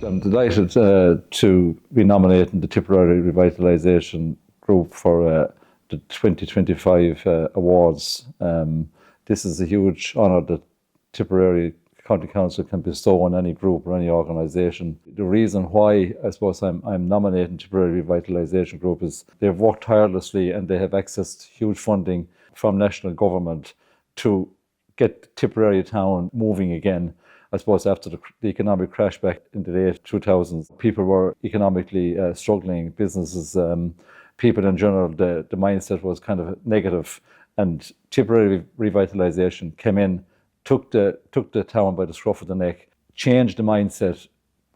I'm delighted to be nominating the Tipperary Revitalisation Group for the 2025 awards. This is a huge honour that Tipperary County Council can bestow on any group or any organisation. The reason why I suppose I'm nominating Tipperary Revitalisation Group is they've worked tirelessly and they have accessed huge funding from national government to get Tipperary town moving again. I suppose after the economic crash back in the late 2000s, people were economically struggling, businesses, people in general, the mindset was kind of negative. And Tipperary Revitalisation came in, took the town by the scruff of the neck, changed the mindset,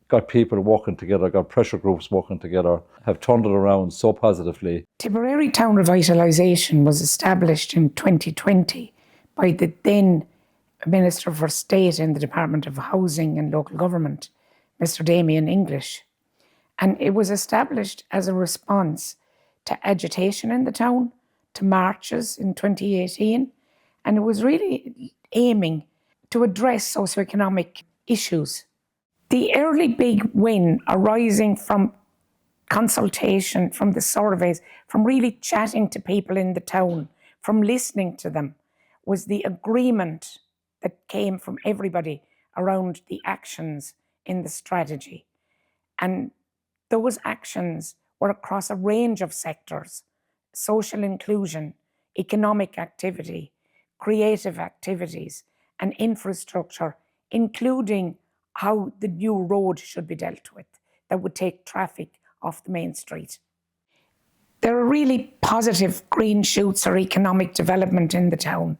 got people working together, got pressure groups working together, have turned it around so positively. Tipperary Town Revitalisation was established in 2020 by the then Minister for State in the Department of Housing and Local Government, Mr. Damien English. And it was established as a response to agitation in the town, to marches in 2018, and it was really aiming to address socioeconomic issues. The early big win arising from consultation, from the surveys, from really chatting to people in the town, from listening to them, was the agreement that came from everybody around the actions in the strategy. And those actions were across a range of sectors: social inclusion, economic activity, creative activities, and infrastructure, including how the new road should be dealt with that would take traffic off the main street. There are really positive green shoots or economic development in the town.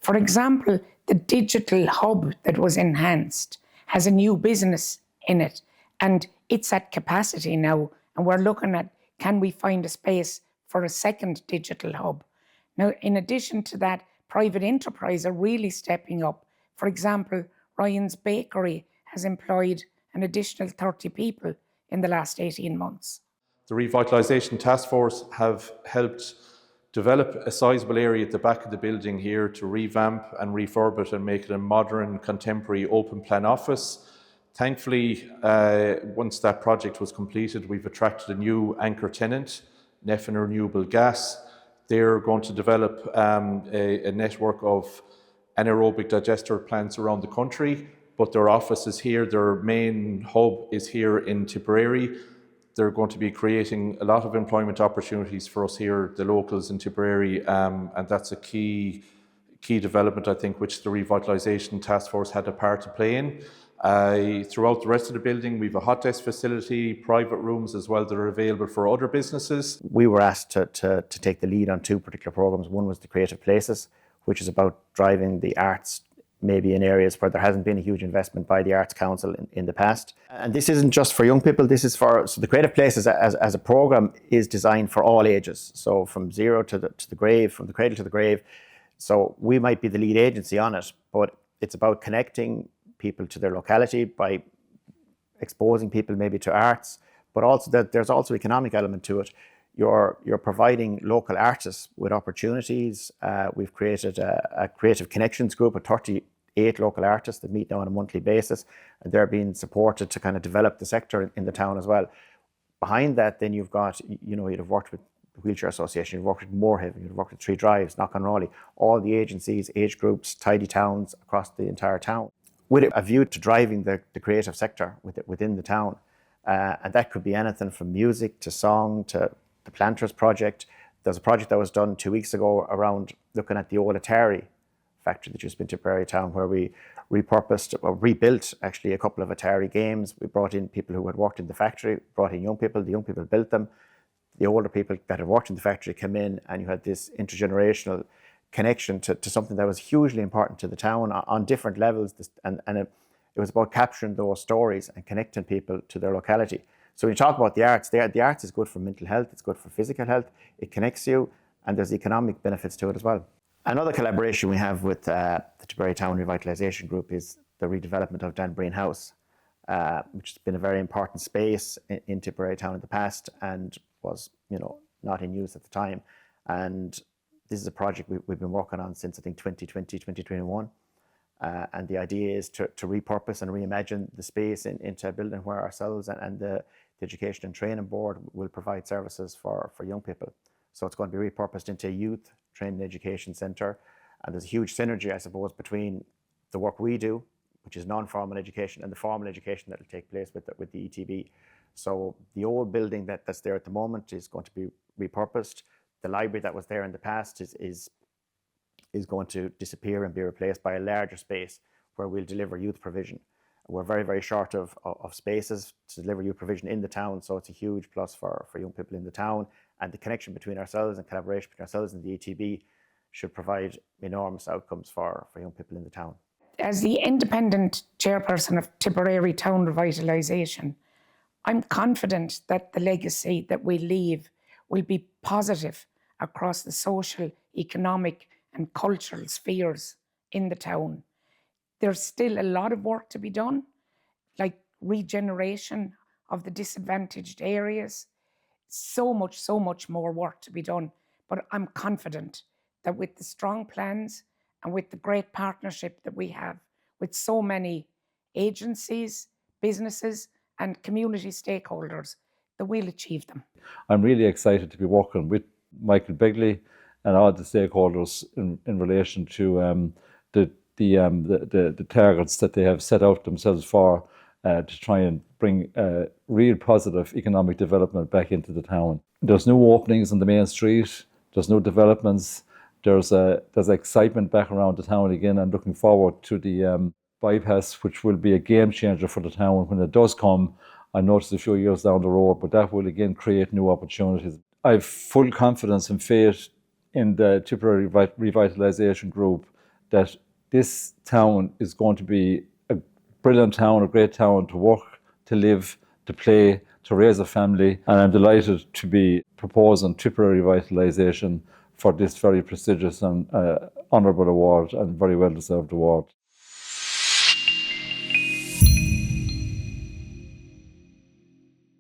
For example, the digital hub that was enhanced has a new business in it, and it's at capacity now, and we're looking at, can we find a space for a second digital hub? Now, in addition to that, private enterprise are really stepping up. For example, Ryan's Bakery has employed an additional 30 people in the last 18 months. The Revitalisation Task Force have helped develop a sizable area at the back of the building here to revamp and refurb it and make it a modern, contemporary, open plan office. Thankfully, once that project was completed, we've attracted a new anchor tenant, Neffin Renewable Gas. They're going to develop a network of anaerobic digester plants around the country, but their office is here, their main hub is here in Tipperary. They're going to be creating a lot of employment opportunities for us here, the locals in Tipperary, and that's a key development, I think, which the Revitalisation Task Force had a part to play in. Throughout the rest of the building, we have a hot desk facility, private rooms as well that are available for other businesses. We were asked to take the lead on two particular programs. One was the Creative Places, which is about driving the arts maybe in areas where there hasn't been a huge investment by the Arts Council in the past. And this isn't just for young people, this is for, so the Creative Places as a programme is designed for all ages. So from zero to the grave, from the cradle to the grave. So we might be the lead agency on it, but it's about connecting people to their locality by exposing people maybe to arts, but also that there's also economic element to it. You're providing local artists with opportunities. We've created a Creative Connections group of 38 local artists that meet now on a monthly basis, and they're being supported to kind of develop the sector in the town as well. Behind that, then you've got, you'd have worked with the Wheelchair Association, you've worked with Moorhaven, you've worked with Three Drives, Knock on Raleigh, all the agencies, age groups, tidy towns across the entire town, with a view to driving the creative sector within the town. And that could be anything from music to song to the Planters project. There's a project that was done 2 weeks ago around looking at the old Atari factory that used to be in Tipperary Town, where we repurposed or rebuilt actually a couple of Atari games. We brought in people who had worked in the factory, brought in young people, the young people built them. The older people that had worked in the factory came in, and you had this intergenerational connection to something that was hugely important to the town on different levels. And it was about capturing those stories and connecting people to their locality. So when you talk about the arts is good for mental health, it's good for physical health, it connects you, and there's economic benefits to it as well. Another collaboration we have with the Tipperary Town Revitalisation Group is the redevelopment of Dan Breen House, which has been a very important space in Tipperary Town in the past and was, not in use at the time. And this is a project we've been working on since I think 2020, 2021. And the idea is to repurpose and reimagine the space into a building where ourselves and the Education and Training Board will provide services for young people. So it's going to be repurposed into a youth training education centre. And there's a huge synergy, I suppose, between the work we do, which is non-formal education, and the formal education that will take place with the ETB. So the old building that's there at the moment is going to be repurposed. The library that was there in the past is going to disappear and be replaced by a larger space where we'll deliver youth provision. We're very, very short of spaces to deliver youth provision in the town, so it's a huge plus for young people in the town. And the connection between ourselves and collaboration between ourselves and the ETB should provide enormous outcomes for young people in the town. As the independent chairperson of Tipperary Town Revitalisation, I'm confident that the legacy that we leave will be positive across the social, economic and cultural spheres in the town. There's still a lot of work to be done, like regeneration of the disadvantaged areas. So much more work to be done. But I'm confident that with the strong plans and with the great partnership that we have with so many agencies, businesses and community stakeholders, that we'll achieve them. I'm really excited to be working with Michael Begley and all the stakeholders in relation to the targets that they have set out themselves for to try and bring real positive economic development back into the town. There's new openings on the main street. There's new developments. There's excitement back around the town again. I'm looking forward to the bypass, which will be a game changer for the town when it does come. I noticed a few years down the road, but that will again create new opportunities. I have full confidence and faith in the Tipperary Revitalisation Group that this town is going to be a brilliant town, a great town to work, to live, to play, to raise a family. And I'm delighted to be proposing Tipperary Revitalisation for this very prestigious and honourable award and very well deserved award.